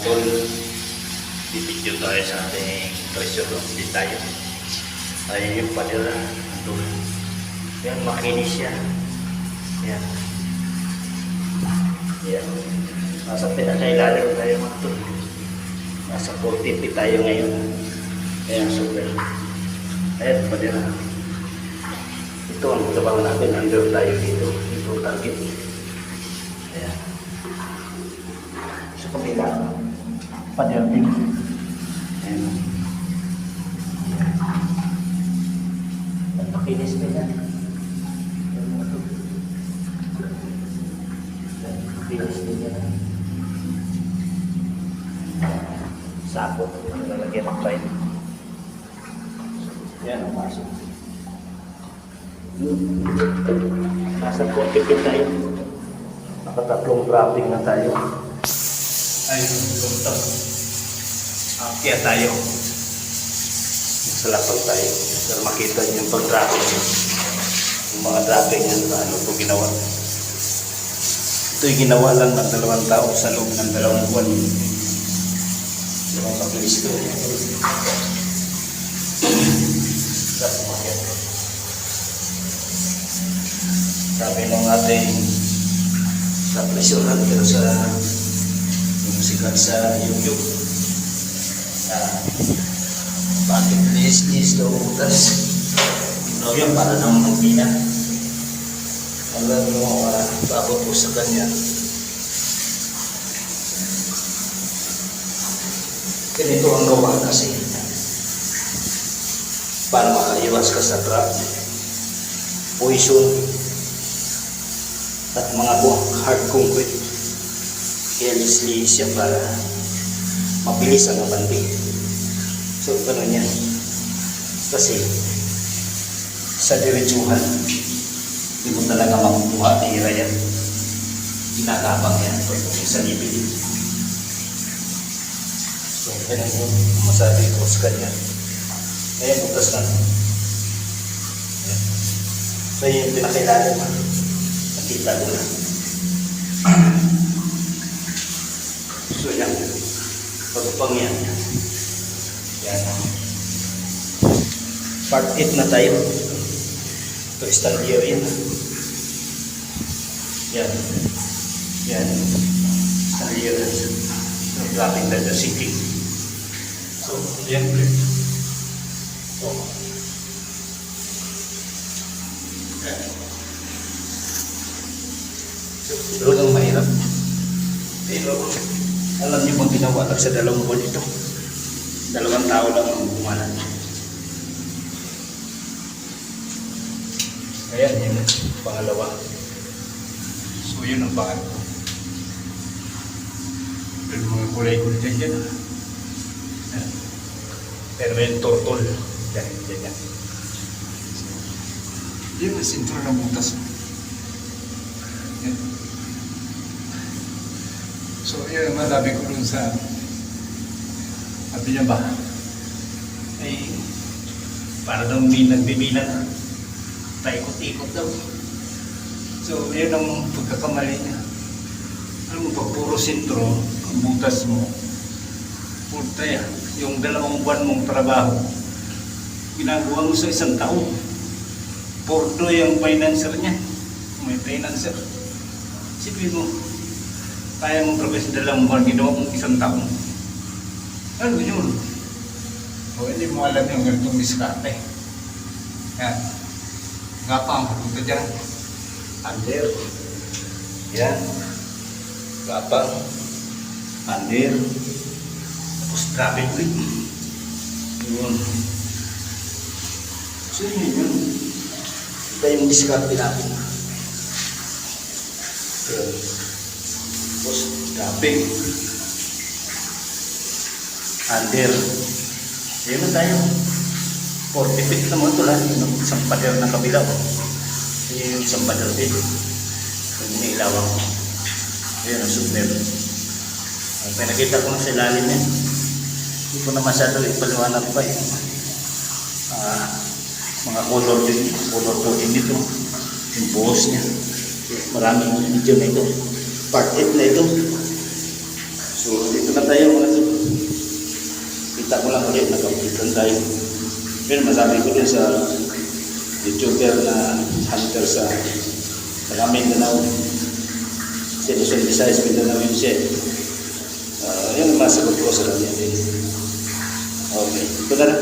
tol, bibidyo tayo sa ating treasure. Hindi tayo. Ayun yung padira. Tol. Yan, makinis yan. Yan. Yan. Nasa pinakailalim tayo mga tol. Nasa 40 feet tayo ngayon. Ayan, super. Ayan, padira. Ito ang trabaho natin. Under tayo dito. Ito target. Ayan. Sa kabila. Padira din. Ayan. At makinis din yan. Makinis din yan. Sapot. Lalagyan ng file. Yan ang pasok. Nasa 40 feet tayo. Nakatatlong dropping na tayo. Ayun, lumtap. Kaya tayo. Sa lapag tayo. Pero makita niyo yung pag-dropping. Yung mga dropping yan, ano ito ginawa. Ito'y ginawa lang ng 2 tao sa loob ng 2 buwan. Yung mabilis ito. Sabi nung ating sa presyuran pero sa musikan sa YouTube bakit nis daw butas no yun para naman magpina alam mo paabot po sa kanya ganito ang gawa kasi para makaiwas ka sa trap poison at mga hard concrete kaya lihis yan para mabilis ang abanding. So gano'n yan kasi sa diretsuhan hindi mo talaga makukuha tira yan ginagabang yan pag sa libil. So ganun yung masabi ko sa kanya ngayon butas na so yung pinakailalim nakita ko na so yan pagpang yan yan part 8 na tayo ito stand year yan yan yan stand year dropping tayo sa sinking so yan so yan pero lang mahirap pero alam niyo bang ginawa lang sa 2 buwan ito 2 tao lang ang gumalan ayan yung pangalawa so yun ang pangalawa pero mga kulay-kulay dyan pero yung turtle yan yun ang sintro ng butas yan. So yun ang masabi ko dun sa sabi niya ba ay para daw may nagbibilang taikot-ikot daw so yun ang pagkakamali niya alam mo pag puro sintro ang butas mo puta yan yung 2 buwan mong trabaho ginagawa mo sa 1 taon porto yung financer niya may financer sipin mo kaya mong trabaho sa 2 buwan ginawa mong 1 taon ano yun o hindi mo alam yung ganitong diskarte yan nga pa ang pupunta dyan under yan gapang under tapos traffic light yun so yun ito yung diskarte natin tapos traffic under yun na tayo 40 feet naman ito lang yung isang pader ng kabila yun yung isang pader din yung inilawang yun ang submer pinakita ko na sa ilalim yan hindi ko na masyado ipaliwanag pa mga color din color coding nito yung buhos niya maraming video na ito part 8 na ito So, dito na tayo mga to. Kita ko lang ulit, nakapitan tayo. Pero masabi ko din sa YouTuber na hunter sa Mindanao. Si Luzon, Visayas, Mindanao yun siya. Yung masagot ko sa kanya din. Okay, ito na lang.